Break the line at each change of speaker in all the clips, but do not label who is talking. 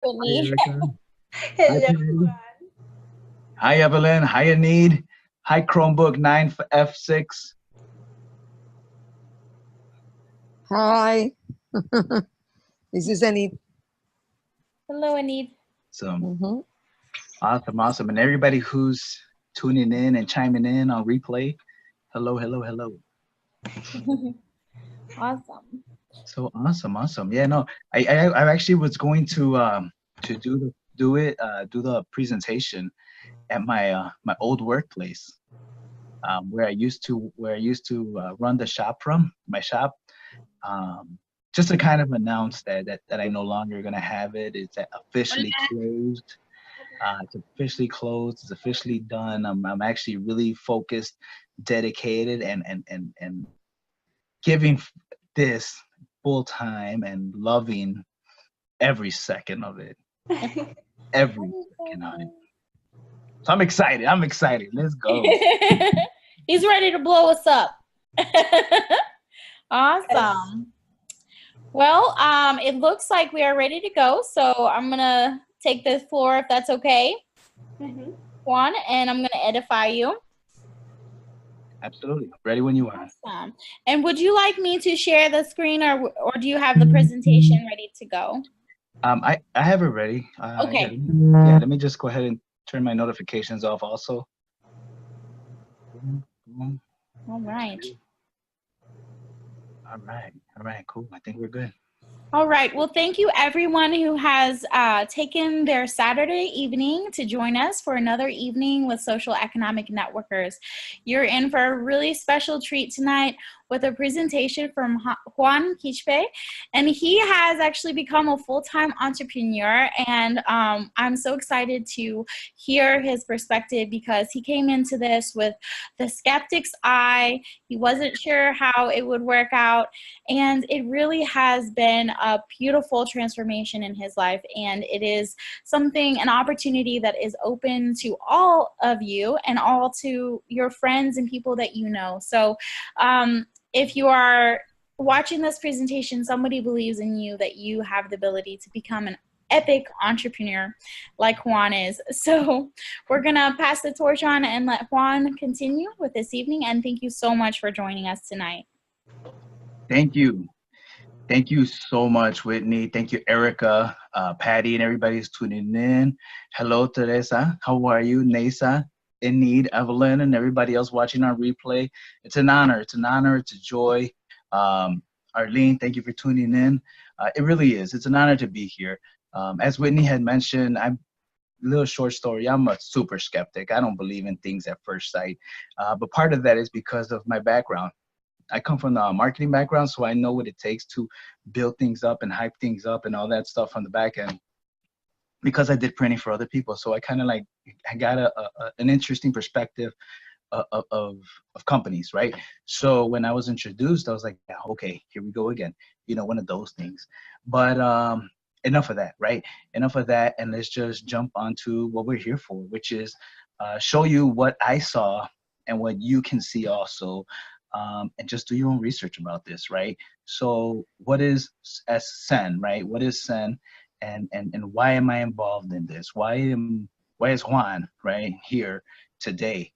Hi,
Whitney.
Erica. Hi,
Hello,
Patty.
Juan.
Hi, Evelyn. Hi, Anid. Hi, Chromebook 9 F6.
Hi, this is Anit.
Hello, Anid.
So
Mhm.
awesome, awesome. And everybody who's tuning in and chiming in on replay, hello, hello, hello.
Awesome.
So awesome, awesome. Yeah, no, I actually was going to do the presentation at my old workplace, where I used to run the shop from my shop. Just to kind of announce that I no longer gonna have it. It's officially closed. It's officially closed. It's officially done. I'm actually really focused, dedicated, and giving this full time and loving every second of it. Every second of it. So I'm excited. I'm excited. Let's go.
He's ready to blow us up.
Yes.
Awesome. Well, it looks like we are ready to go. So I'm gonna take the floor if that's okay,
Mhm.
Juan, and I'm gonna edify you.
Absolutely. Ready when you are.
Awesome. And would you like me to share the screen, or do you have the presentation ready to go?
I have it ready.
Okay.
Yeah, let me just go ahead and turn my notifications off also. Boom, boom.
All right.
All right, cool. I think we're good.
All right. Well, thank you everyone who has taken their Saturday evening to join us for another evening with Social Economic Networkers. You're in for a really special treat tonight with a presentation from Juan Quizhpe, and he has actually become a full-time entrepreneur, and I'm so excited to hear his perspective because he came into this with the skeptic's eye. He wasn't sure how it would work out, and it really has been a beautiful transformation in his life, and it is an opportunity that is open to all of you and all to your friends and people that you know. So if you are watching this presentation, somebody believes in you, that you have the ability to become an epic entrepreneur like Juan is. So we're gonna pass the torch on and let Juan continue with this evening, and thank you so much for joining us tonight.
Thank you. Thank you so much, Whitney. Thank you, Erica, Patty, and everybody who's tuning in. Hello, Teresa. How are you? Nesa, Enid, Evelyn, and everybody else watching our replay. It's an honor. It's an honor. It's a joy. Arlene, thank you for tuning in. It really is. It's an honor to be here. As Whitney had mentioned, little short story. I'm a super skeptic. I don't believe in things at first sight. But part of that is because of my background. I come from the marketing background, so I know what it takes to build things up and hype things up and all that stuff on the back end. Because I did printing for other people, so I kind of like I got an interesting perspective of companies, right? So when I was introduced, I was like, yeah, okay, here we go again. One of those things. But enough of that, right? Enough of that, and let's just jump onto what we're here for, which is show you what I saw and what you can see also. And just do your own research about this, right? So what is SEN, right? What is SEN, and why am I involved in this? Why is Juan right here today?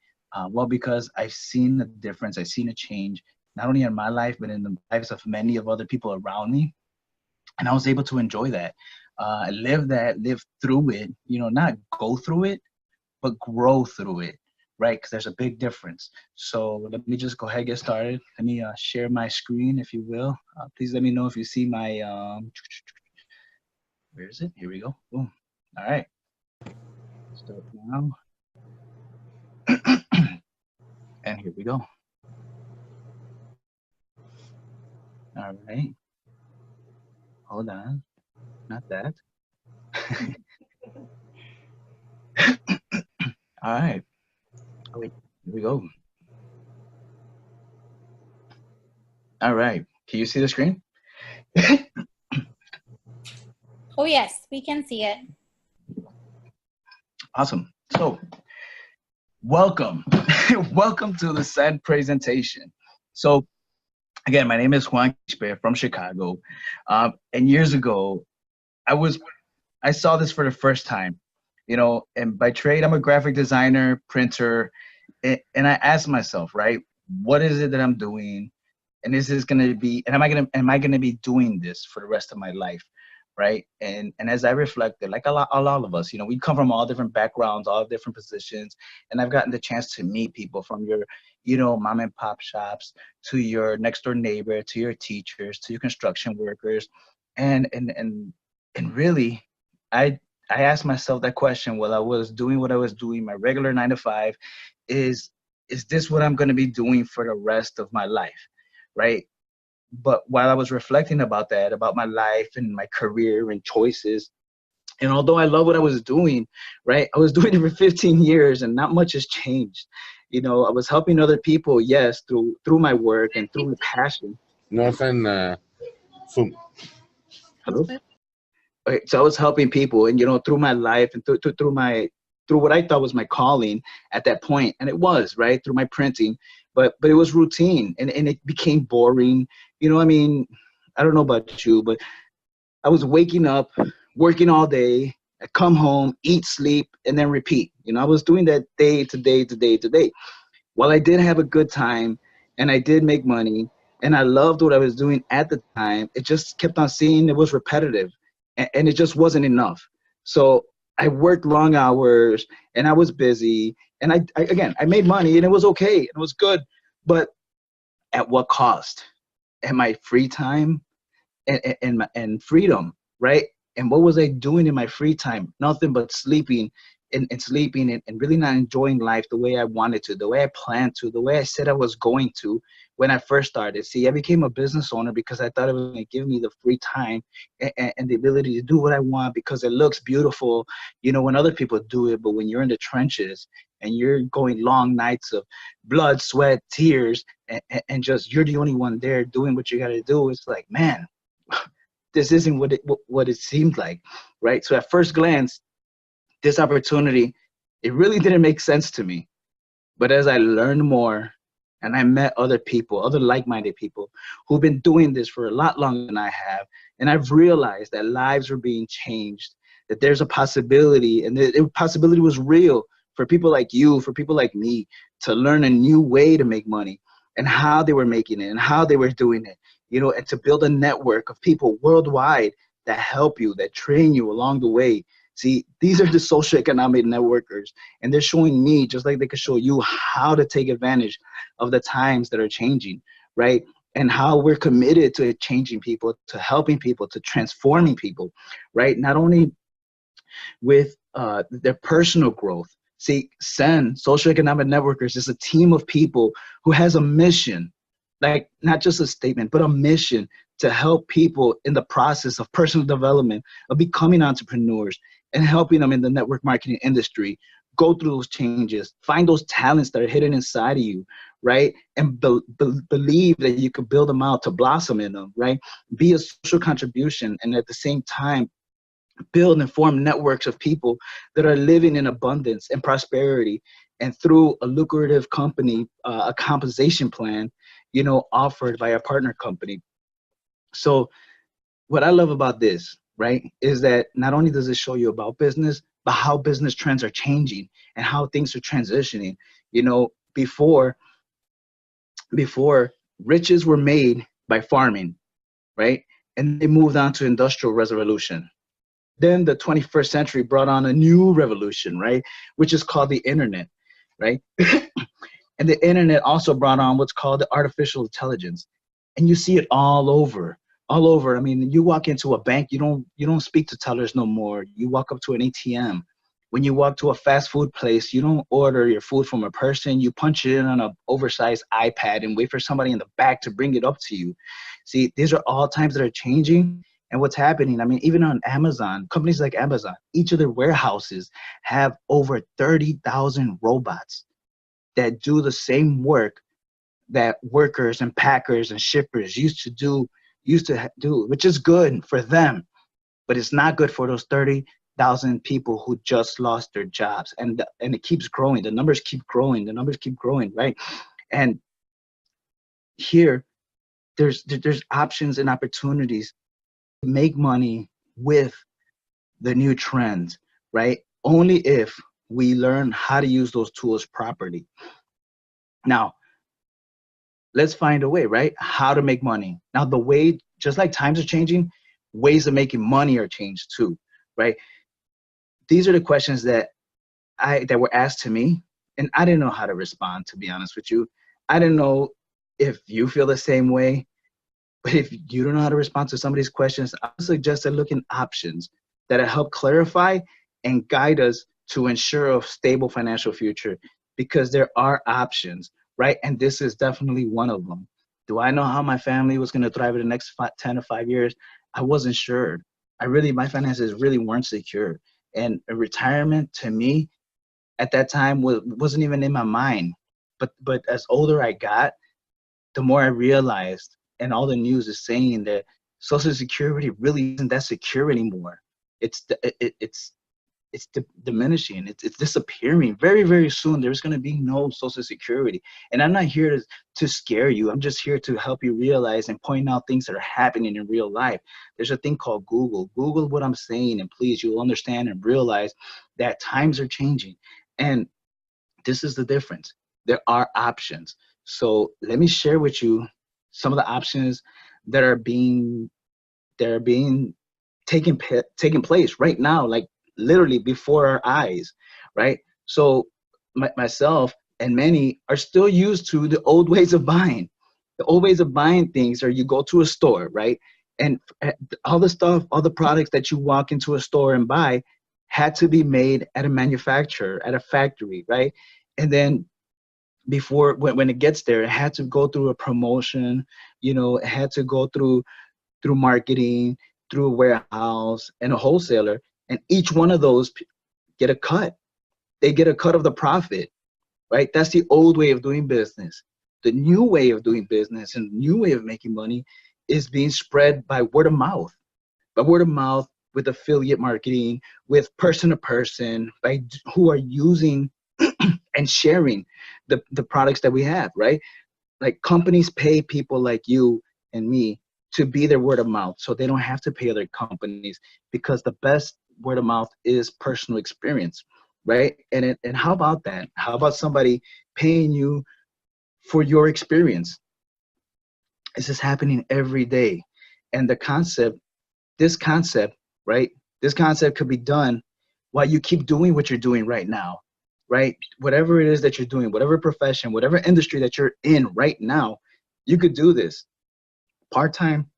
Well, because I've seen the difference. I've seen a change, not only in my life, but in the lives of many of other people around me. And I was able to enjoy that, live through it, not go through it, but grow through it, right? Because there's a big difference. So let me just go ahead and get started. Let me share my screen, if you will. Please let me know if you see my, where is it? Here we go. Boom. All right. Start now. And here we go. All right. Hold on. Not that. All right. Oh, wait. Here we go. All right. Can you see the screen?
Oh yes, we can see it.
Awesome. So welcome. Welcome to the SEN presentation. So again, my name is Juan Quizhpe from Chicago. And years ago, I was I saw this for the first time, you know, and by trade, I'm a graphic designer, printer, and I asked myself, right, what is it that I'm doing? And is this going to be, and am I going to be doing this for the rest of my life? Right. And as I reflected, like a lot of us, you know, we come from all different backgrounds, all different positions. And I've gotten the chance to meet people from your, you know, mom and pop shops to your next door neighbor, to your teachers, to your construction workers. And really, I, I asked myself that question while I was doing what I was doing, my regular 9 to 5, is, is this what I'm going to be doing for the rest of my life? Right. But while I was reflecting about that, about my life and my career and choices, and although I love what I was doing, right, I was doing it for 15 years and not much has changed. You know, I was helping other people, yes, through my work and through my passion.
No offend, Zoom.
Hello? Okay, so I was helping people, and you know, through my life and through what I thought was my calling at that point, and it was right through my printing, but it was routine, and it became boring. You know, I mean, I don't know about you, but I was waking up, working all day. I come home, eat, sleep, and then repeat. You know, I was doing that day to day to day to day. While I did have a good time and I did make money and I loved what I was doing at the time, it just kept on seeing it was repetitive, and it just wasn't enough. So I worked long hours and I was busy, and I made money and it was okay. It was good. But at what cost? At my free time and freedom, right? And what was I doing in my free time? Nothing but sleeping and sleeping and really not enjoying life the way I wanted to, the way I planned to, the way I said I was going to when I first started. See, I became a business owner because I thought it was going to give me the free time and the ability to do what I want because it looks beautiful, you know, when other people do it. But when you're in the trenches and you're going long nights of blood, sweat, tears, and just you're the only one there doing what you got to do, it's like, man, this isn't what it seemed like, right? So at first glance, this opportunity, it really didn't make sense to me. But as I learned more and I met other people, other like-minded people who've been doing this for a lot longer than I have, and I've realized that lives were being changed, that there's a possibility, and the possibility was real for people like you, for people like me, to learn a new way to make money and how they were making it and how they were doing it, you know, and to build a network of people worldwide that help you, that train you along the way. See, these are the socio-economic networkers, and they're showing me, just like they could show you, how to take advantage of the times that are changing, right? And how we're committed to changing people, to helping people, to transforming people, right? Not only with their personal growth. See, SEN, Socio-Economic Networkers, is a team of people who has a mission, like not just a statement, but a mission to help people in the process of personal development, of becoming entrepreneurs, and helping them in the network marketing industry go through those changes, find those talents that are hidden inside of you, right? And believe that you could build them out to blossom in them, right? Be a social contribution, and at the same time, build and form networks of people that are living in abundance and prosperity, and through a lucrative company, a compensation plan, you know, offered by a partner company. So what I love about this, right, is that not only does it show you about business, but how business trends are changing and how things are transitioning. You know, before riches were made by farming, right? And they moved on to industrial revolution. Then the 21st century brought on a new revolution, right? Which is called the internet, right? And the internet also brought on what's called the artificial intelligence. And you see it all over, all over. I mean, you walk into a bank, you don't speak to tellers no more. You walk up to an ATM. When you walk to a fast food place, you don't order your food from a person. You punch it in on an oversized iPad and wait for somebody in the back to bring it up to you. See, these are all times that are changing. And what's happening, I mean, even on Amazon, companies like Amazon, each of their warehouses have over 30,000 robots that do the same work that workers and packers and shippers used to do, which is good for them, but it's not good for those 30,000 people who just lost their jobs. And it keeps growing. The numbers keep growing. The numbers keep growing, right? And here, there's options and opportunities to make money with the new trends, right? Only if we learn how to use those tools properly. Now, let's find a way, right? How to make money. Now, the way, just like times are changing, ways of making money are changed too, right? These are the questions that were asked to me, and I didn't know how to respond, to be honest with you. I didn't know if you feel the same way, but if you don't know how to respond to some of these questions, I would suggest looking options that help clarify and guide us to ensure a stable financial future, because there are options, right? And this is definitely one of them. Do I know how my family was going to thrive in the next 10 to 5 years? I wasn't sure. My finances really weren't secure. And a retirement to me at that time wasn't even in my mind. But as older I got, the more I realized, and all the news is saying that Social Security really isn't that secure anymore. It's diminishing. It's disappearing. Very, very soon, there's going to be no Social Security. And I'm not here to scare you. I'm just here to help you realize and point out things that are happening in real life. There's a thing called Google. Google what I'm saying, and please, you'll understand and realize that times are changing. And this is the difference. There are options. So let me share with you some of the options that are being taking place right now, like literally before our eyes, right? So myself and many are still used to the old ways of buying. The old ways of buying things are you go to a store, right? And all the stuff, all the products that you walk into a store and buy had to be made at a manufacturer, at a factory, right? And then before, when it gets there, it had to go through a promotion, it had to go through marketing, through a warehouse and a wholesaler, and each one of those get a cut. They get a cut of the profit, right? That's the old way of doing business. The new way of doing business and the new way of making money is being spread by word of mouth. By word of mouth, with affiliate marketing, with person to person, by who are using and sharing the products that we have, right? Like companies pay people like you and me to be their word of mouth, so they don't have to pay other companies, because the best word of mouth is personal experience, right? And how about that? How about somebody paying you for your experience? This is happening every day. And this concept, right? This concept could be done while you keep doing what you're doing right now, right? Whatever it is that you're doing, whatever profession, whatever industry that you're in right now, you could do this part-time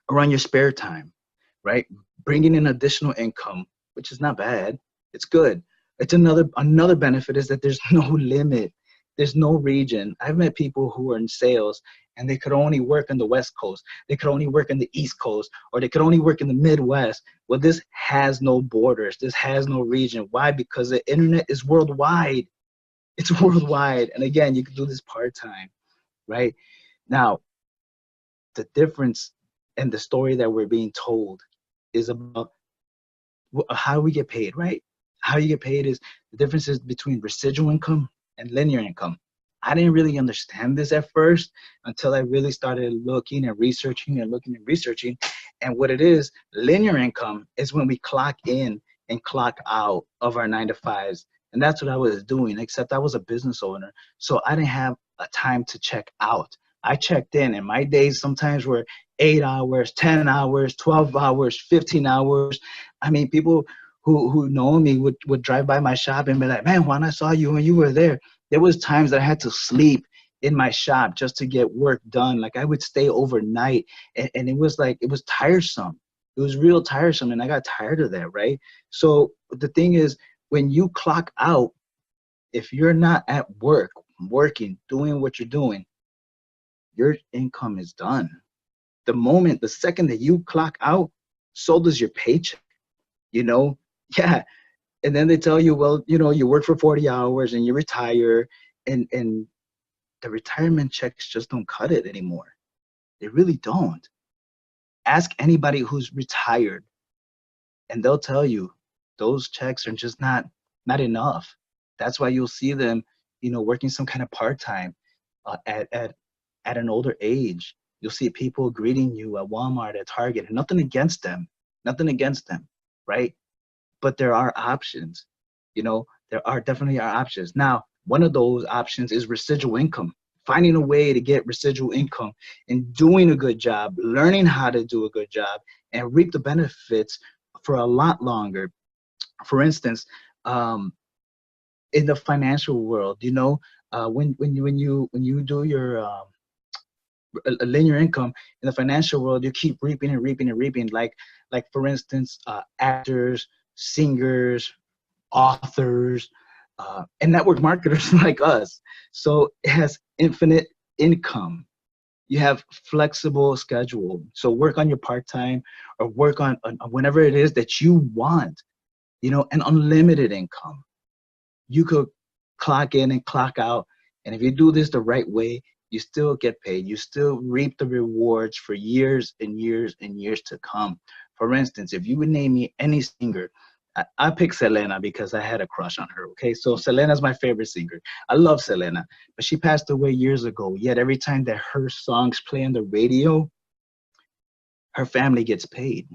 or on your spare time, right? Bringing in additional income, which is not bad. It's good. It's another benefit is that there's no limit. There's no region. I've met people who are in sales and they could only work on the West Coast. They could only work in the East Coast, or they could only work in the Midwest. Well, this has no borders. This has no region. Why? Because the internet is worldwide. It's worldwide. And again, you can do this part-time, right? Now, the difference and the story that we're being told is about how we get paid, right? How you get paid is the differences between residual income and linear income. I didn't really understand this at first until I really started looking and researching and looking and researching. And what it is, linear income is when we clock in and clock out of our 9 to 5s. And that's what I was doing, except I was a business owner. So I didn't have a time to check out. I checked in, and my days sometimes were 8 hours, 10 hours, 12 hours, 15 hours. I mean, people who know me would drive by my shop and be like, man, Juan, I saw you when you were there. There was times that I had to sleep in my shop just to get work done. Like I would stay overnight, and it was tiresome. It was real tiresome, and I got tired of that, right? So the thing is, when you clock out, if you're not at work, working, doing what you're doing, your income is done. The second that you clock out, so does your paycheck, Yeah. And then they tell you, well, you work for 40 hours and you retire, and the retirement checks just don't cut it anymore. They really don't. Ask anybody who's retired and they'll tell you those checks are just not enough. That's why you'll see them, working some kind of part-time at an older age. You'll see people greeting you at Walmart, at Target, and nothing against them, right? but there are options. You know, there are definitely are options. Now, one of those options is residual income. Finding a way to get residual income and doing a good job, learning how to do a good job, and reap the benefits for a lot longer. For instance, in the financial world, you know, when you do your a linear income in the financial world, you keep reaping and reaping and reaping. Like for instance, actors, singers, authors, and network marketers like us. So it has infinite income. You have flexible schedule. So work on your part time or work on whenever it is that you want. You know, and unlimited income. You could clock in and clock out. And if you do this the right way, you still get paid. You still reap the rewards for years and years and years to come. For instance, if you would name me any singer, I picked Selena because I had a crush on her. Okay, so Selena's my favorite singer. I love Selena, but she passed away years ago. Yet every time that her songs play on the radio, her family gets paid.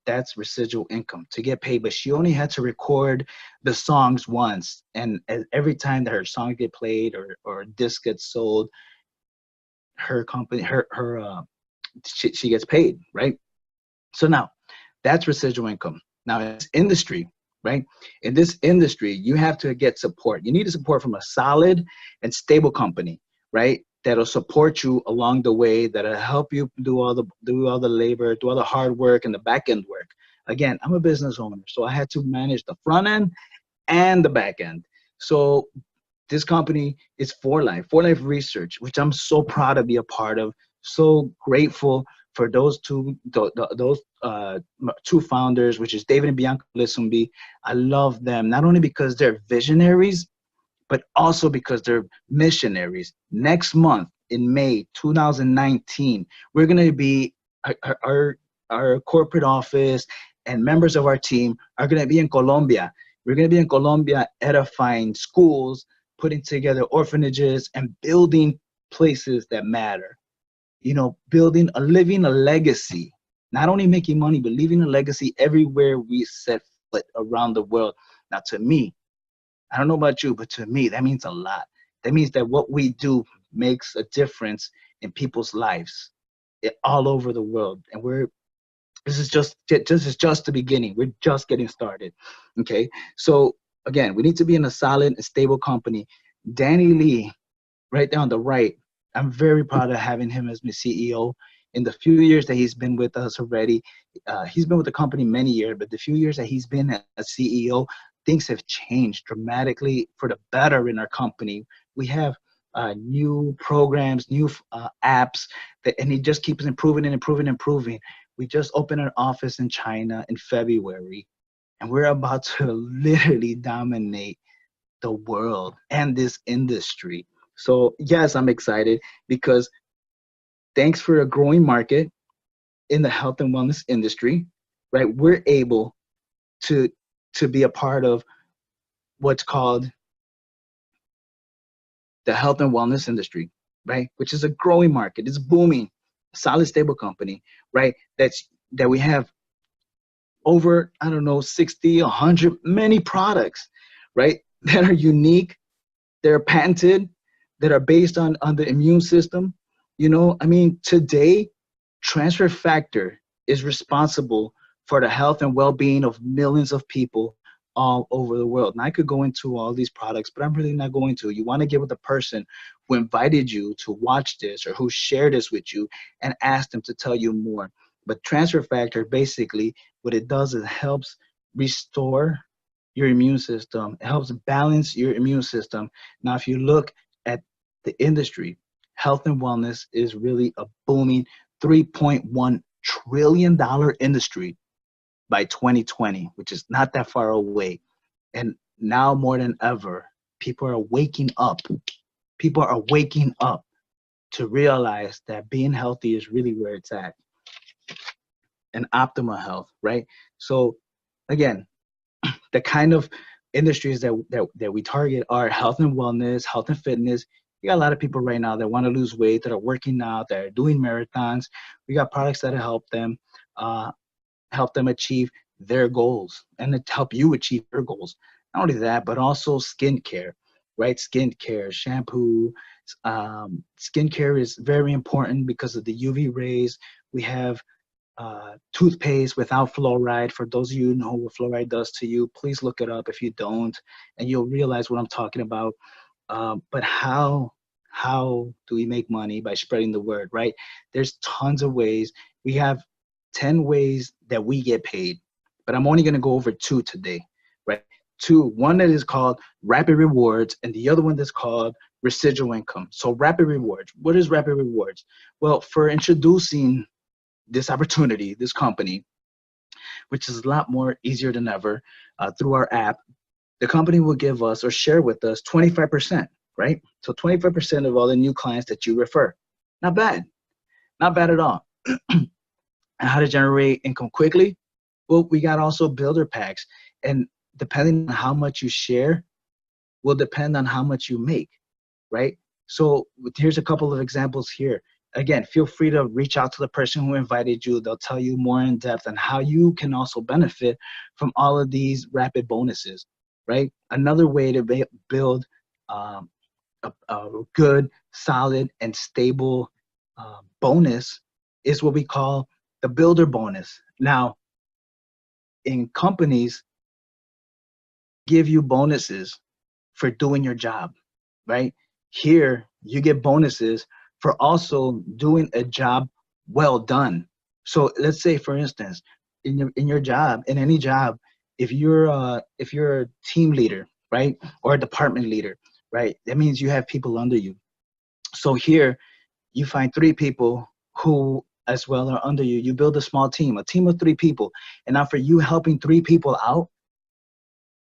That's residual income to get paid, but she only had to record the songs once, and every time that her song get played or a disc gets sold, her company she gets paid, right? So now that's residual income. Now in this industry, right, in this industry you have to get support. You need support from a solid and stable company, right, that'll support you along the way, that'll help you do all the labor, do all the hard work and the back end work. Again, I'm a business owner, so I had to manage the front end and the back end. So this company is For Life Research, which I'm so proud to be a part of. So grateful for those two founders, which is David and Bianca Lisumbi. I love them not only because they're visionaries, but also because they're missionaries. Next month in May 2019, we're going to be our corporate office and members of our team are going to be in Colombia. We're going to be in Colombia edifying schools, putting together orphanages, and building places that matter. You know, living a legacy, not only making money, but leaving a legacy everywhere we set foot around the world. Now, to me, I don't know about you, but to me, that means a lot. That means that what we do makes a difference in people's lives all over the world. And this is just the beginning. We're just getting started. Okay. So again, we need to be in a solid and stable company. Danny Lee, right there on the right, I'm very proud of having him as my CEO. In the few years that he's been with us already, he's been with the company many years, but the few years that he's been a CEO, things have changed dramatically for the better in our company. We have new programs, new apps, and he just keeps improving and improving and improving. We just opened an office in China in February, and we're about to literally dominate the world and this industry. So yes, I'm excited because thanks for a growing market in the health and wellness industry, right? We're able to be a part of what's called the health and wellness industry, right? Which is a growing market. It's booming, solid, stable company, right? That we have over, I don't know, 60, 100, many products, right? That are unique, they're patented, that are based on the immune system. You know, I mean, today, transfer factor is responsible for the health and well-being of millions of people all over the world. And I could go into all these products, but I'm really not going to. You want to get with the person who invited you to watch this or who shared this with you and ask them to tell you more. But transfer factor, basically, what it does is it helps restore your immune system. It helps balance your immune system. Now, if you look at the industry, health and wellness is really a booming $3.1 trillion industry by 2020, which is not that far away. And now more than ever, people are waking up. People are waking up to realize that being healthy is really where it's at. And optimal health, right? So again, the kind of industries that we target are health and wellness, health and fitness. We got a lot of people right now that want to lose weight, that are working out, that are doing marathons. We got products that help them achieve their goals and to help you achieve your goals. Not only that, but also skincare, right? Skincare, shampoo. Skincare is very important because of the UV rays. We have toothpaste without fluoride. For those of you who know what fluoride does to you, please look it up if you don't, and you'll realize what I'm talking about. But how do we make money? By spreading the word, right? There's tons of ways. We have 10 ways that we get paid, but I'm only going to go over two today, right? Two, one that is called rapid rewards, and the other one that's called residual income. So rapid rewards. What is rapid rewards? Well, for introducing this opportunity, this company, which is a lot more easier than ever through our app, the company will give us or share with us 25%, right? So 25% of all the new clients that you refer. Not bad. Not bad at all. And how to generate income quickly? Well, we got also builder packs. And depending on how much you share will depend on how much you make, right? So here's a couple of examples here. Again, feel free to reach out to the person who invited you. They'll tell you more in depth on how you can also benefit from all of these rapid bonuses, right? Another way to build a good, solid, and stable bonus is what we call the builder bonus. Now, in companies, give you bonuses for doing your job, right? Here, you get bonuses for also doing a job well done. So let's say, for instance, in your job, in any job, if you're a team leader, right, or a department leader, right, that means you have people under you. So here, you find 3 people who as well are under you. You build a small team, a team of 3 people, and now for you helping 3 people out,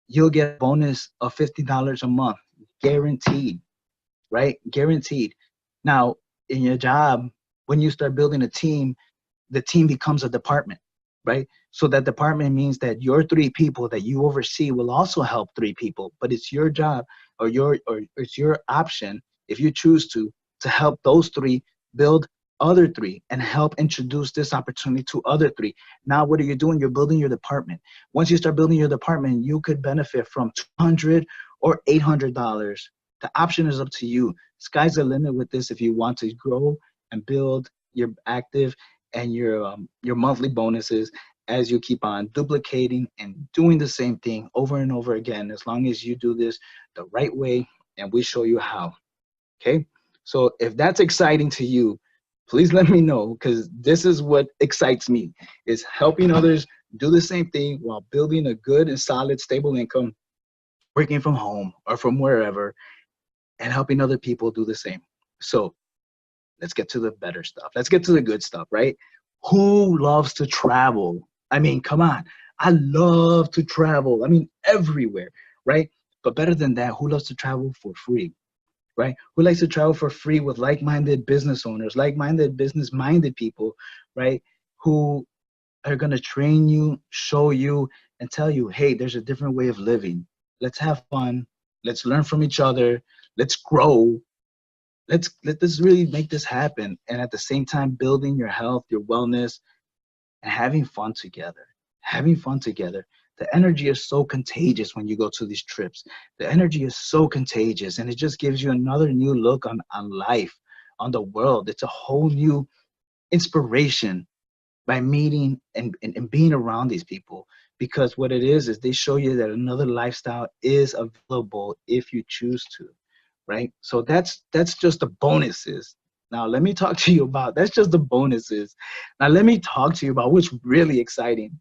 you'll get a bonus of $50 a month, guaranteed, right? Guaranteed. Now, in your job, when you start building a team, the team becomes a department, right? So that department means that your 3 people that you oversee will also help 3 people, but it's your job or it's your option, if you choose to help those 3 build other 3 and help introduce this opportunity to other 3. Now, what are you doing? You're building your department. Once you start building your department, you could benefit from $200 or $800. The option is up to you. Sky's the limit with this if you want to grow and build your active and your monthly bonuses as you keep on duplicating and doing the same thing over and over again, as long as you do this the right way and we show you how. Okay? So if that's exciting to you, please let me know, because this is what excites me, is helping others do the same thing while building a good and solid, stable income, working from home or from wherever, and helping other people do the same. So let's get to the better stuff. Let's get to the good stuff, right? Who loves to travel? I mean, come on. I love to travel. I mean, everywhere, right? But better than that, who loves to travel for free? Right? Who likes to travel for free with like-minded business owners, like-minded business-minded people, right? Who are going to train you, show you, and tell you, hey, there's a different way of living. Let's have fun. Let's learn from each other. Let's grow. Let's really make this happen. And at the same time, building your health, your wellness, and having fun together. Having fun together. The energy is so contagious when you go to these trips. The energy is so contagious, and it just gives you another new look on life, on the world. It's a whole new inspiration by meeting and being around these people, because what it is they show you that another lifestyle is available if you choose to, right? So that's just the bonuses. Now let me talk to you about, that's just the bonuses. Now let me talk to you about what's really exciting.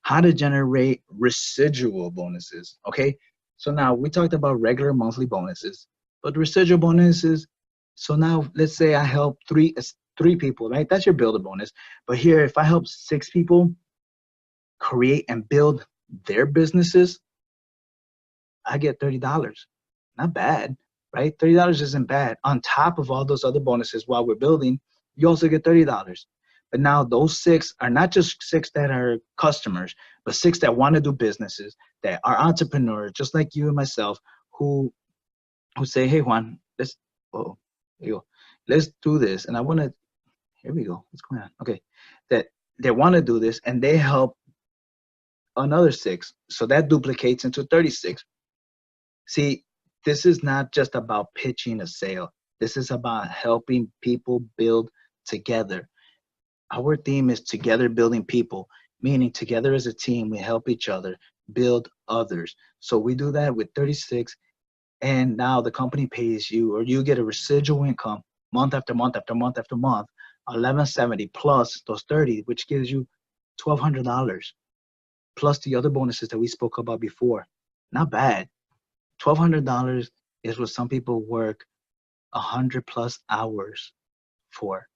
How to generate residual bonuses, okay? So now we talked about regular monthly bonuses, but residual bonuses, so now let's say I help three people, right? That's your builder bonus. But here, if I help 6 people create and build their businesses, I get $30. Not bad, right? $30 isn't bad. On top of all those other bonuses while we're building, you also get $30. But now those 6 are not just 6 that are customers, but 6 that want to do businesses, that are entrepreneurs, just like you and myself, who say, hey, Juan, let's do this. And I want to, here we go. What's going on? Okay. That they want to do this, and they help another 6. So that duplicates into 36. See, this is not just about pitching a sale. This is about helping people build together. Our theme is together building people, meaning together as a team, we help each other build others. So we do that with 36, and now the company pays you, or you get a residual income month after month after month after month, 1170 plus those 30, which gives you $1,200 plus the other bonuses that we spoke about before. Not bad. $1,200 is what some people work 100 plus hours for,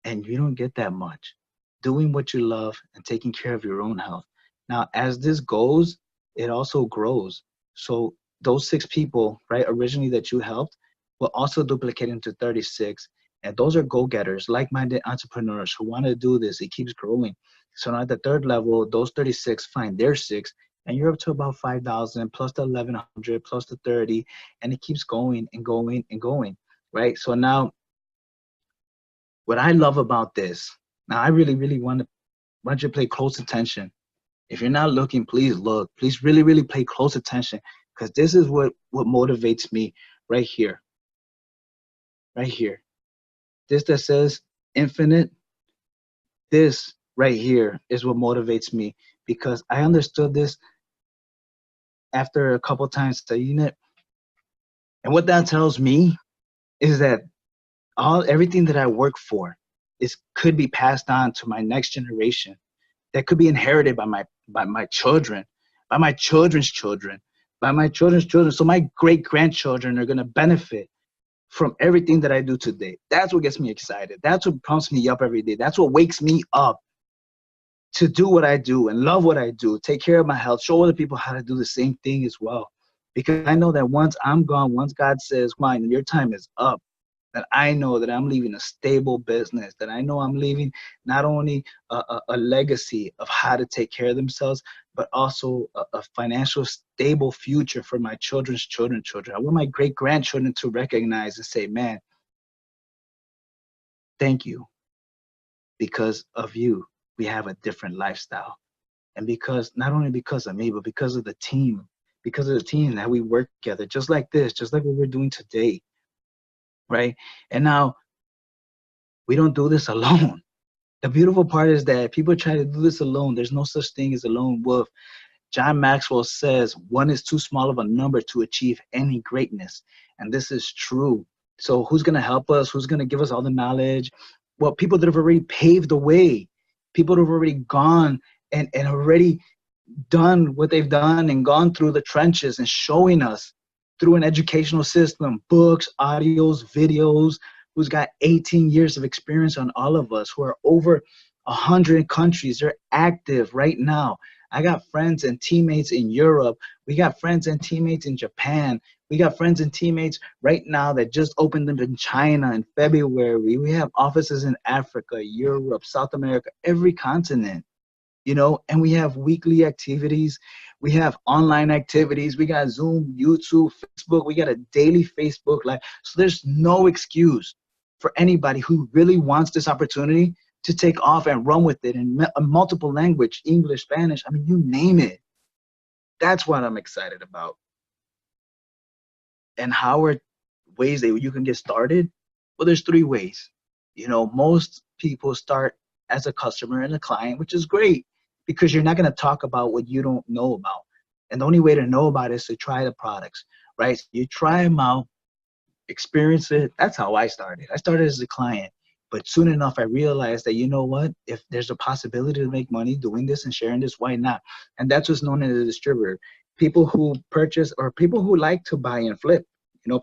and you don't get that much doing what you love and taking care of your own health. Now, as this goes, it also grows. So those 6 people, right, originally that you helped, will also duplicate into 36. And those are go-getters, like-minded entrepreneurs who want to do this. It keeps growing. So now at the 3rd level, those 36 find their 6, and you're up to about 5,000 plus the 1,100 plus the 30, and it keeps going and going and going, right? So now, what I love about this, now I really, really want you to pay close attention. If you're not looking, please look. Please really, really pay close attention, because this is what motivates me right here. Right here. This that says infinite, this right here is what motivates me, because I understood this after a couple times studying it. And what that tells me is that everything that I work for could be passed on to my next generation, that could be inherited by my children, by my children's children, by my children's children. So my great grandchildren are going to benefit from everything that I do today. That's what gets me excited. That's what pumps me up every day. That's what wakes me up to do what I do and love what I do, take care of my health, show other people how to do the same thing as well. Because I know that once I'm gone, once God says, Juan, your time is up, that I know that I'm leaving a stable business, that I know I'm leaving not only a legacy of how to take care of themselves, but also a financial stable future for my children's children. I want my great grandchildren to recognize and say, man, thank you. Because of you, we have a different lifestyle. And because, not only because of me, but because of the team, that we work together, just like this, just like what we're doing today. Right? And now, we don't do this alone. The beautiful part is that people try to do this alone. There's no such thing as a lone wolf. John Maxwell says, one is too small of a number to achieve any greatness. And this is true. So who's going to help us? Who's going to give us all the knowledge? Well, people that have already paved the way, people that have already gone and already done what they've done and gone through the trenches and showing us through an educational system, books, audios, videos, who's got 18 years of experience on all of us, who are over 100 countries. They're active right now. I got friends and teammates in Europe. We got friends and teammates in Japan. We got friends and teammates right now that just opened them in China in February. We have offices in Africa, Europe, South America, every continent. And we have weekly activities. We have online activities. We got Zoom, YouTube, Facebook. We got a daily Facebook Live. So there's no excuse for anybody who really wants this opportunity to take off and run with it in a multiple language, English, Spanish, I mean, you name it. That's what I'm excited about. And how are ways that you can get started? Well, there's 3 ways. Most people start as a customer and a client, which is great, because you're not going to talk about what you don't know about. And the only way to know about it is to try the products, right? So you try them out, experience it. That's how I started. I started as a client, but soon enough, I realized that, you know what, if there's a possibility to make money doing this and sharing this, why not? And that's what's known as a distributor. People who purchase, or people who like to buy and flip.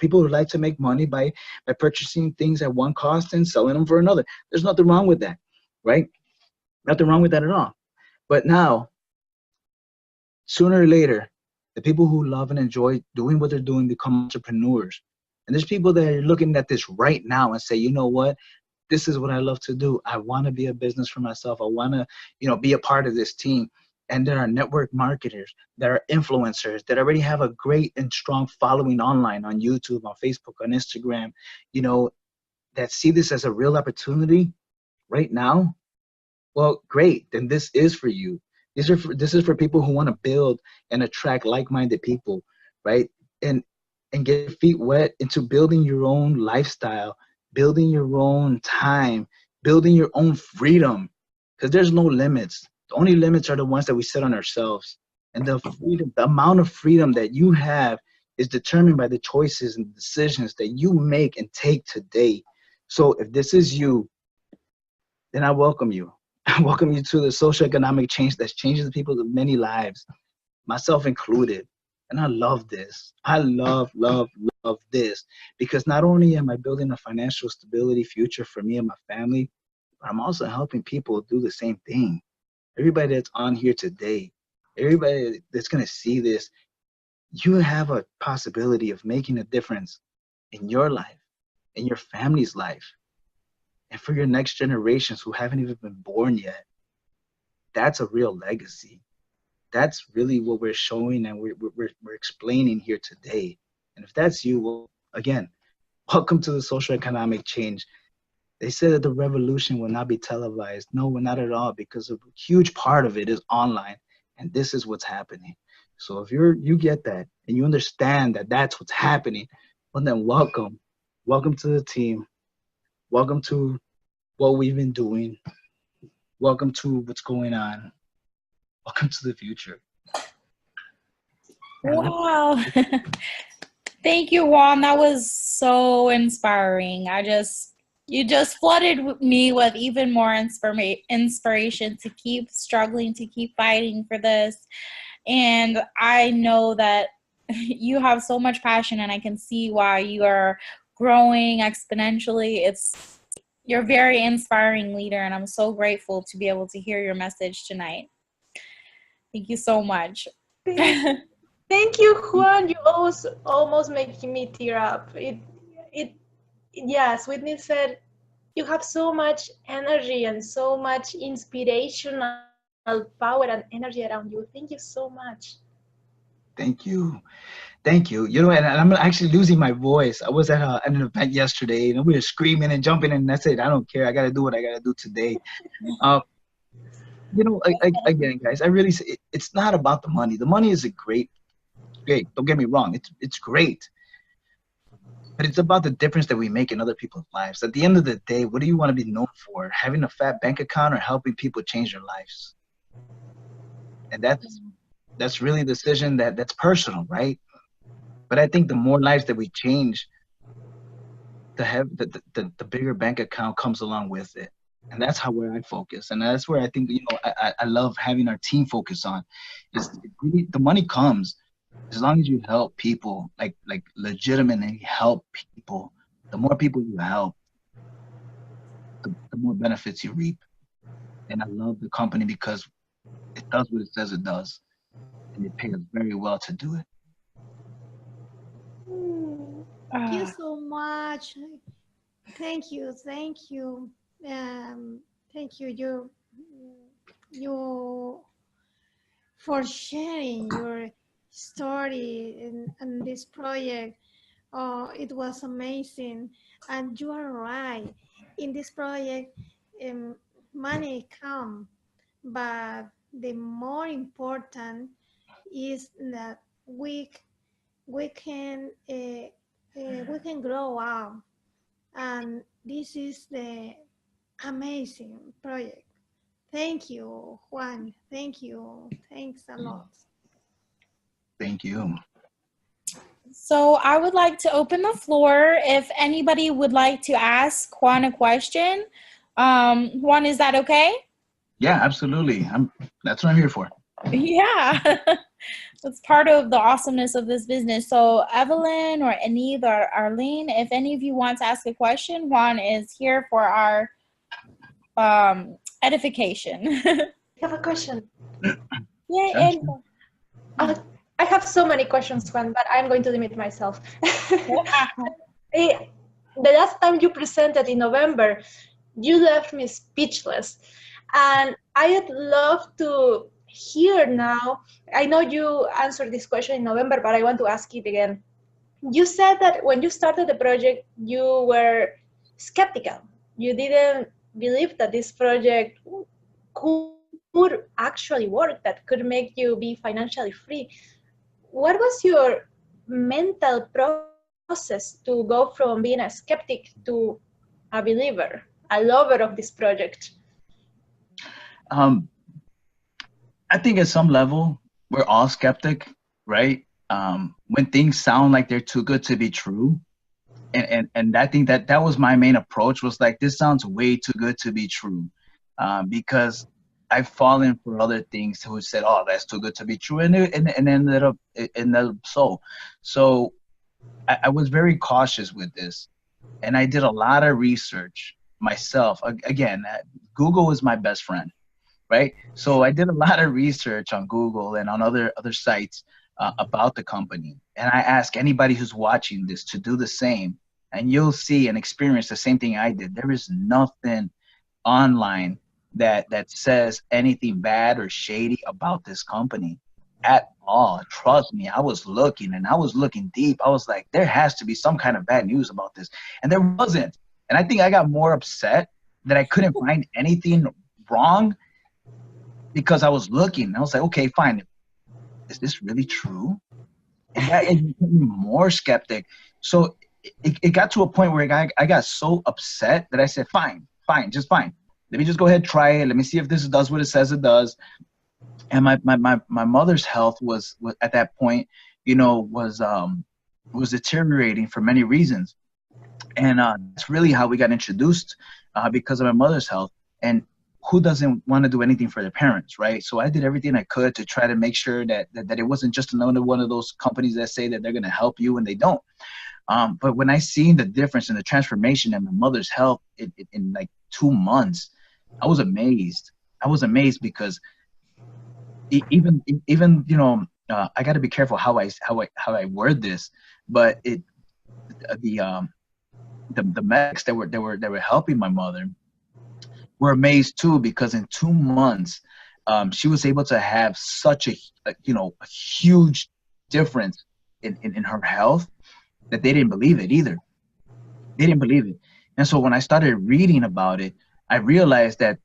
People who like to make money by purchasing things at one cost and selling them for another. There's nothing wrong with that, right? Nothing wrong with that at all. But now, sooner or later, the people who love and enjoy doing what they're doing become entrepreneurs. And there's people that are looking at this right now and say, you know what? This is what I love to do. I want to be a business for myself. I want to, be a part of this team. And there are network marketers, there are influencers that already have a great and strong following online, on YouTube, on Facebook, on Instagram, that see this as a real opportunity right now. Well, great. Then this is for you. This is for people who want to build and attract like-minded people, right? And get your feet wet into building your own lifestyle, building your own time, building your own freedom. Because there's no limits. The only limits are the ones that we set on ourselves. And the freedom, the amount of freedom that you have is determined by the choices and decisions that you make and take today. So if this is you, then I welcome you. I welcome you to the socio-economic change that's changing the people's many lives, myself included. And I love this. I love this, because not only am I building a financial stability future for me and my family, but I'm also helping people do the same thing. Everybody that's on here today, everybody that's going to see this, you have a possibility of making a difference in your life, in your family's life, and for your next generations who haven't even been born yet. That's a real legacy. That's really what we're showing and we're explaining here today. And if that's you, well, again, welcome to the social economic change. They said that the revolution will not be televised. No, not at all, because a huge part of it is online, and this is what's happening. So if you get that and you understand that that's what's happening, well then welcome to the team. Welcome to what we've been doing. Welcome to what's going on. Welcome to the future.
Wow. Thank you, Juan. That was so inspiring. You just flooded me with even more inspiration to keep struggling, to keep fighting for this. And I know that you have so much passion, and I can see why you are growing exponentially. You're a very inspiring leader, and I'm so grateful to be able to hear your message tonight. Thank you so much.
Thank you, Juan. You almost making me tear up. Yes, Whitney said, you have so much energy and so much inspirational power and energy around you. Thank you so much.
Thank you. You know, and I'm actually losing my voice. I was at an event yesterday, and we were screaming and jumping, and I said, I don't care. I got to do what I got to do today. You know, again, guys, I really say it's not about the money. The money is great. Don't get me wrong. It's great. But it's about the difference that we make in other people's lives. At the end of the day, what do you want to be known for? Having a fat bank account or helping people change their lives? And that's really a decision that's personal, right? But I think the more lives that we change, the bigger bank account comes along with it. And that's where I focus. And that's where I think, you know, I love having our team focus on is really, the money comes as long as you help people, like legitimately help people. The more people you help, the more benefits you reap. And I love the company because it does what it says it does. And it pays us very well to do it.
Thank you so much. Thank you. Thank you, you for sharing your story in this project. Oh, it was amazing. And you are right. In this project, money comes, but the more important is that we can grow up, and this is the amazing project. Thank you, Juan. Thank you. Thanks a lot.
Thank you.
So I would like to open the floor if anybody would like to ask Juan a question. Juan, is that okay?
Yeah, absolutely. That's what I'm here for.
Yeah. That's part of the awesomeness of this business. So Evelyn or Enid or Arlene, if any of you want to ask a question, Juan is here for our edification.
I have a question.
Yeah,
Sure.
I have so many questions, Juan, but I'm going to limit myself. The last time you presented in November, you left me speechless. And I'd love to hear now. I know you answered this question in November, but I want to ask it again. You said that when you started the project, you were skeptical. You didn't believe that this project could would actually work, that could make you be financially free. What was your mental process to go from being a skeptic to a believer, a lover of this project?
Um, I think at some level, we're all skeptic, right? When things sound like they're too good to be true. And I think that that was my main approach, was like, this sounds way too good to be true. Because I've fallen for other things who said, oh, that's too good to be true. And ended up so. So I was very cautious with this. And I did a lot of research myself. Again, Google is my best friend, right? So I did a lot of research on Google and on other sites about the company, and I ask anybody who's watching this to do the same, and you'll see and experience the same thing I did. There is nothing online that says anything bad or shady about this company at all. Trust me, I was looking, and I was looking deep. I was like, there has to be some kind of bad news about this, and there wasn't. And I think I got more upset that I couldn't find anything wrong, because I was looking. I was like, okay, fine. Is this really true? And that made me more skeptic. So it got to a point where I got so upset that I said, fine, just fine. Let me just go ahead, try it. Let me see if this does what it says it does. And my mother's health was at that point, was deteriorating for many reasons. And that's really how we got introduced, because of my mother's health. And who doesn't want to do anything for their parents, right? So I did everything I could to try to make sure that it wasn't just another one of those companies that say that they're going to help you and they don't. But when I seen the difference in the transformation in my mother's health in like 2 months, I was amazed. I was amazed because even I got to be careful how I word this, but the medics that were helping my mother were amazed too, because in 2 months, she was able to have such a huge difference in her health that they didn't believe it either. They didn't believe it. And so when I started reading about it, I realized that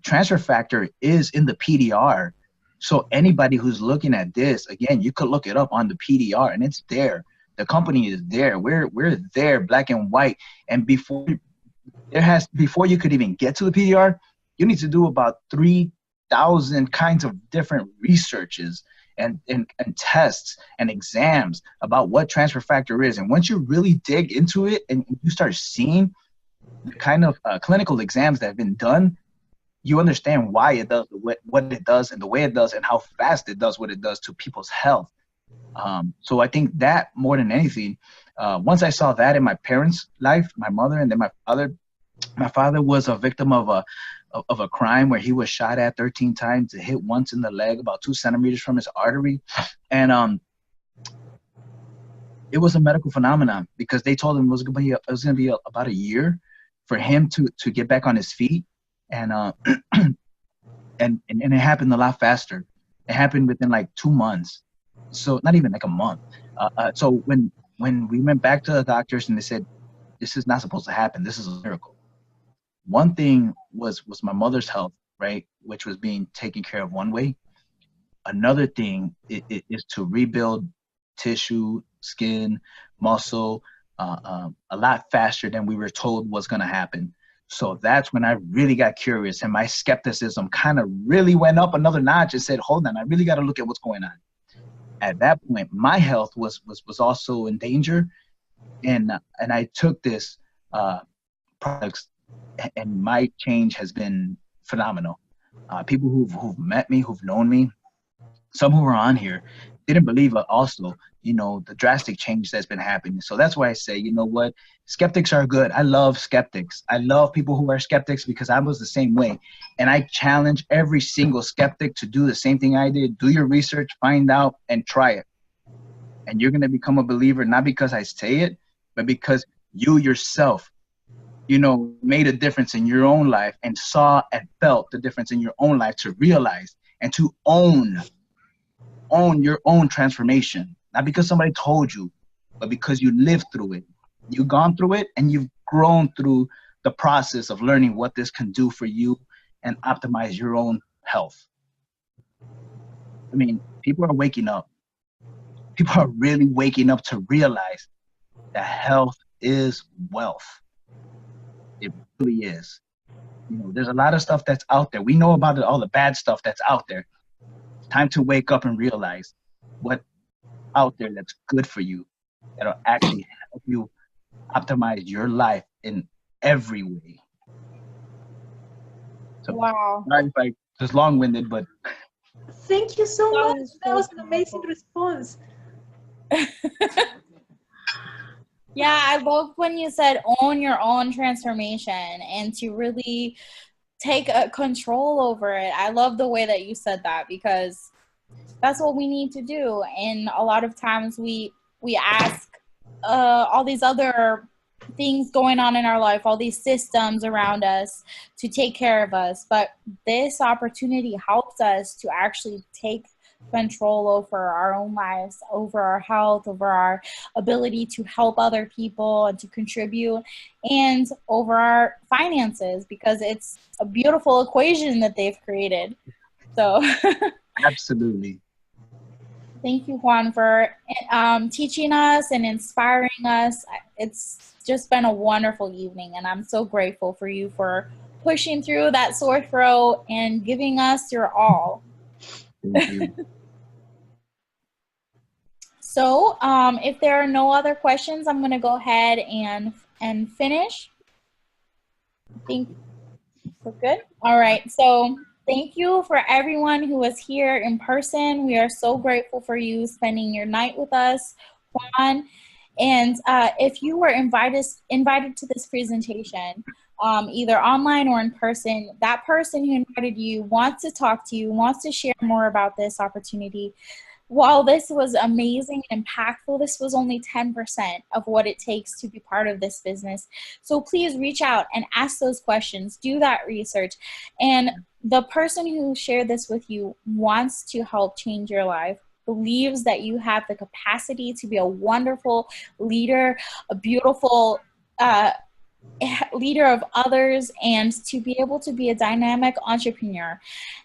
transfer factor is in the PDR. So anybody who's looking at this, again, you could look it up on the PDR, and it's there. The company is there. We're there, black and white. And before you could even get to the PDR, you need to do about 3,000 kinds of different researches and tests and exams about what transfer factor is. And once you really dig into it and you start seeing the kind of clinical exams that have been done, you understand why it does what it does and the way it does and how fast it does what it does to people's health. So I think that more than anything, once I saw that in my parents' life, my mother and then my father was a victim of a crime where he was shot at 13 times, hit once in the leg about 2 centimeters from his artery. And it was a medical phenomenon, because they told him it was going to be about a year for him to get back on his feet. And and it happened a lot faster. It happened within like 2 months. So not even like a month. So when we went back to the doctors and they said, this is not supposed to happen, this is a miracle. One thing was my mother's health, right, which was being taken care of one way. Another thing is to rebuild tissue, skin, muscle, a lot faster than we were told was going to happen. So that's when I really got curious, and my skepticism kind of really went up another notch and said, hold on, I really got to look at what's going on. At that point, my health was also in danger, and I took this products, and my change has been phenomenal. People who've met me, who've known me, some who were on here, didn't believe also, the drastic change that's been happening. So that's why I say, you know what, skeptics are good. I love skeptics. I love people who are skeptics, because I was the same way. And I challenge every single skeptic to do the same thing I did. Do your research, find out, and try it. And you're going to become a believer, not because I say it, but because you yourself, made a difference in your own life and saw and felt the difference in your own life, to realize and to own your own transformation. Not because somebody told you, but because you lived through it. You've gone through it, and you've grown through the process of learning what this can do for you and optimize your own health. I mean, people are waking up. People are really waking up to realize that health is wealth. It really is. You know, there's a lot of stuff that's out there. We know about it, all the bad stuff that's out there. It's time to wake up and realize what's out there that's good for you, that'll actually help you optimize your life in every way. So,
Wow.
sorry if I just long-winded, but
Thank you so
That
much.
is
That
so
was an amazing
powerful.
response.
Yeah, I love when you said own your own transformation and to really take control over it. I love the way that you said that because that's what we need to do. And a lot of times we ask all these other things going on in our life, all these systems around us to take care of us. But this opportunity helps us to actually take control over our own lives, over our health, over our ability to help other people and to contribute, and over our finances, because it's a beautiful equation that they've created. So
absolutely.
thank you, Juan, for teaching us and inspiring us. It's just been a wonderful evening, and I'm so grateful for you for pushing through that sore throat and giving us your all.
Thank you.
So if there are no other questions, I'm going to go ahead and finish. I think we're good. All right. So thank you for everyone who was here in person. We are so grateful for you spending your night with us, Juan. And if you were invited to this presentation, either online or in person, that person who invited you wants to talk to you, wants to share more about this opportunity. While this was amazing and impactful, this was only 10% of what it takes to be part of this business. So please reach out and ask those questions, do that research. And the person who shared this with you wants to help change your life, believes that you have the capacity to be a wonderful leader, a beautiful leader of others, and to be able to be a dynamic entrepreneur.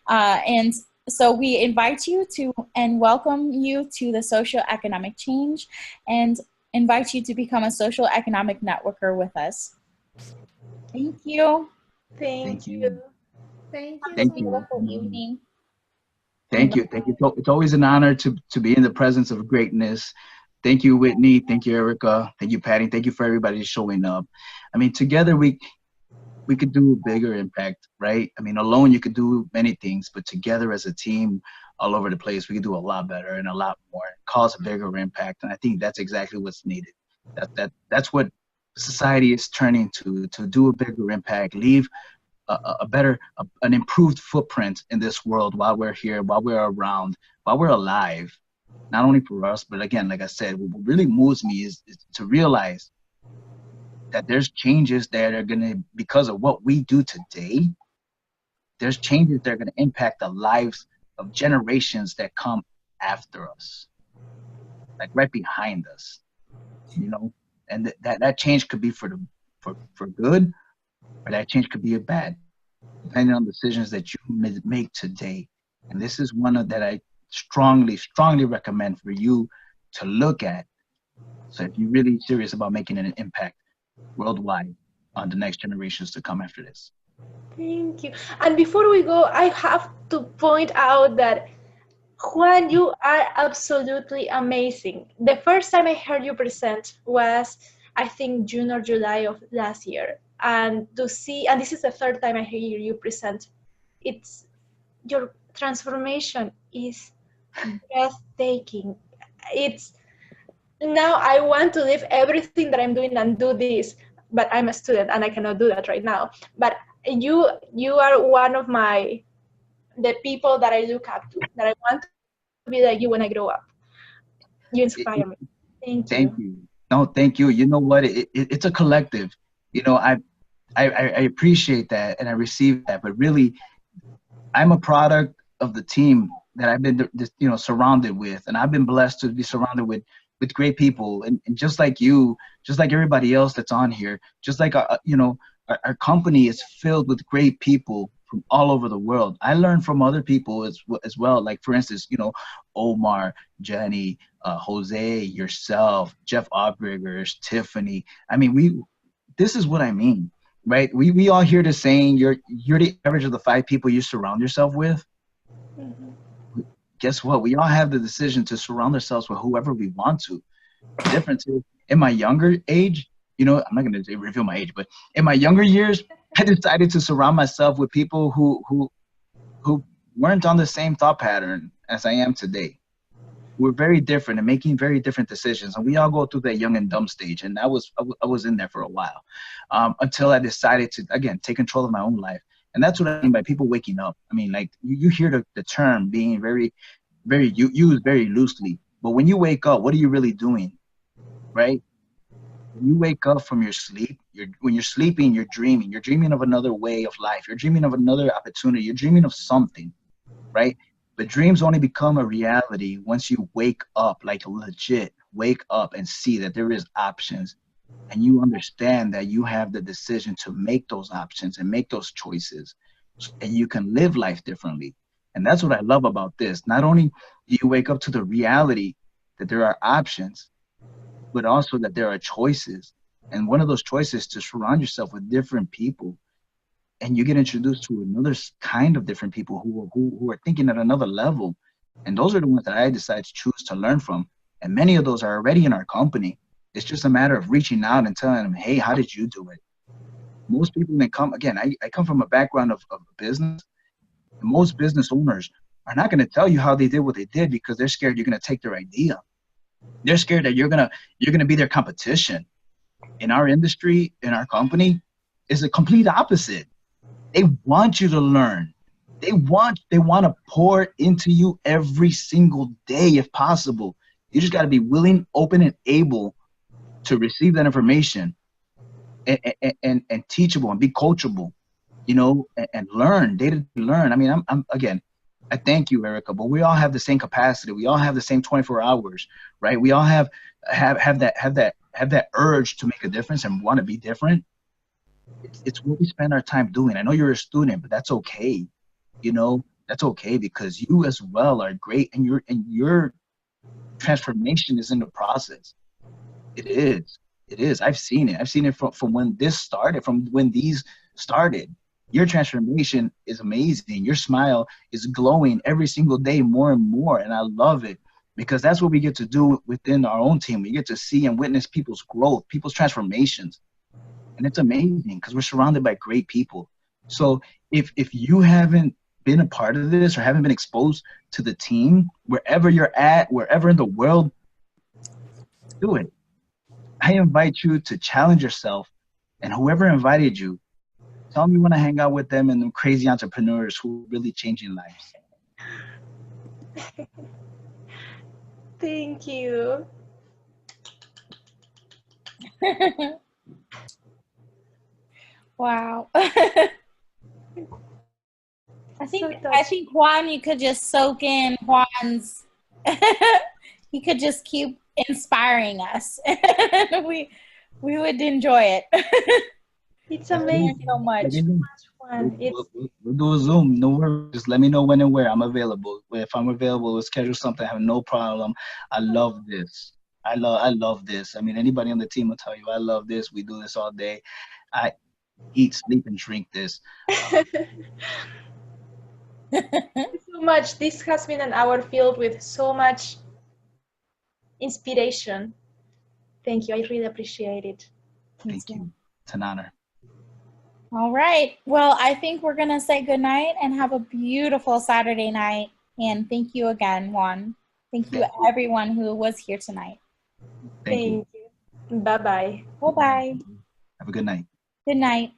And so we invite you to and welcome you to the socio-economic change and invite you to become a socio-economic networker with us. Thank you.
Thank you.
Thank you.
Thank
so
you.
much.
Wonderful evening.
Thank you. Thank you. It's always an honor to be in the presence of greatness. Thank you, Whitney. Thank you, Erica. Thank you, Patty. Thank you for everybody showing up. I mean, together we could do a bigger impact, right? I mean, alone you could do many things, but together as a team all over the place, we could do a lot better and a lot more, cause a bigger impact. And I think that's exactly what's needed. That's what society is turning to do a bigger impact, leave an improved footprint in this world while we're here, while we're around, while we're alive. Not only for us, but again, like I said, what really moves me is to realize that there's changes that are gonna, because of what we do today, there's changes that are gonna impact the lives of generations that come after us, like right behind us, you know. And that change could be for good, or that change could be a bad, depending on decisions that you make today. And this is one that I strongly recommend for you to look at. So if you're really serious about making an impact worldwide on the next generations to come after this.
Thank you. And before we go, I have to point out that Juan, you are absolutely amazing. The first time I heard you present was, I think, June or July of last year. And to see, and this is the third time I hear you present, it's, your transformation is breathtaking. It's, now I want to leave everything that I'm doing and do this, but I'm a student and I cannot do that right now. But you are one of the people that I look up to, that I want to be like you when I grow up. You inspire me. Thank you.
Thank you. No, thank you. You know what? It's a collective. You know, I appreciate that and I receive that, but really, I'm a product of the team that I've been, you know, surrounded with, and I've been blessed to be surrounded with great people, and just like you, just like everybody else that's on here, just like you know, our company is filled with great people from all over the world. I learn from other people as well. Like, for instance, you know, Omar, Jenny, Jose, yourself, Jeff Obriggers, Tiffany. I mean, this is what I mean, right? We all hear the saying, you're the average of the 5 people you surround yourself with. Guess what? We all have the decision to surround ourselves with whoever we want to. The difference is, in my younger age, you know, I'm not going to reveal my age, but in my younger years, I decided to surround myself with people who weren't on the same thought pattern as I am today. We're very different and making very different decisions, and we all go through that young and dumb stage. And I was in there for a while, until I decided to, again, take control of my own life. And that's what I mean by people waking up. I mean, like, you hear the term being used very loosely, but when you wake up, what are you really doing, right? When you wake up from your sleep, when you're sleeping, you're dreaming. You're dreaming of another way of life. You're dreaming of another opportunity. You're dreaming of something, right? But dreams only become a reality once you wake up, like legit wake up and see that there is options, and you understand that you have the decision to make those options and make those choices, and you can live life differently. And that's what I love about this. Not only do you wake up to the reality that there are options, but also that there are choices. And one of those choices is to surround yourself with different people. And you get introduced to another kind of different people who are thinking at another level. And those are the ones that I decide to choose to learn from. And many of those are already in our company. It's just a matter of reaching out and telling them, hey, how did you do it? Most people that come, again, I come from a background of business. Most business owners are not going to tell you how they did what they did because they're scared you're going to take their idea. They're scared that you're gonna be their competition. In our industry, in our company, it's a complete opposite. They want you to learn. They want to pour into you every single day if possible. You just got to be willing, open, and able to receive that information, and teachable and be coachable, you know, and learn, learn. I mean, I'm again, I thank you, Erica, but we all have the same capacity. We all have the same 24 hours, right? We all have that urge to make a difference and want to be different. It's what we spend our time doing. I know you're a student, but that's okay. You know, that's okay, because you as well are great, and your transformation is in the process. It is. I've seen it. I've seen it from when this started, from when these started. Your transformation is amazing. Your smile is glowing every single day more and more. And I love it, because that's what we get to do within our own team. We get to see and witness people's growth, people's transformations. And it's amazing because we're surrounded by great people. So if you haven't been a part of this or haven't been exposed to the team, wherever you're at, wherever in the world, do it. I invite you to challenge yourself, and whoever invited you, tell them you want to hang out with them and the crazy entrepreneurs who are really changing lives.
Thank you.
Wow. I think Juan, you could just soak in Juan's. He could just keep inspiring us. we would enjoy it.
It's amazing.
So much.
Fun.
We'll do a Zoom. No worries. Just let me know when and where I'm available. If I'm available, we'll schedule something. I have no problem. I love this. I love this. I mean, anybody on the team will tell you, I love this. We do this all day. I eat, sleep, and drink this.
Thank you so much. This has been an hour filled with so much inspiration. Thank you. I really appreciate it.
Thank you. It's an honor.
All right. Well, I think we're going to say goodnight and have a beautiful Saturday night. And thank you again, Juan. Thank you, everyone who was here tonight.
Thank you.
Bye-bye.
Bye-bye.
Have a good night.
Good night.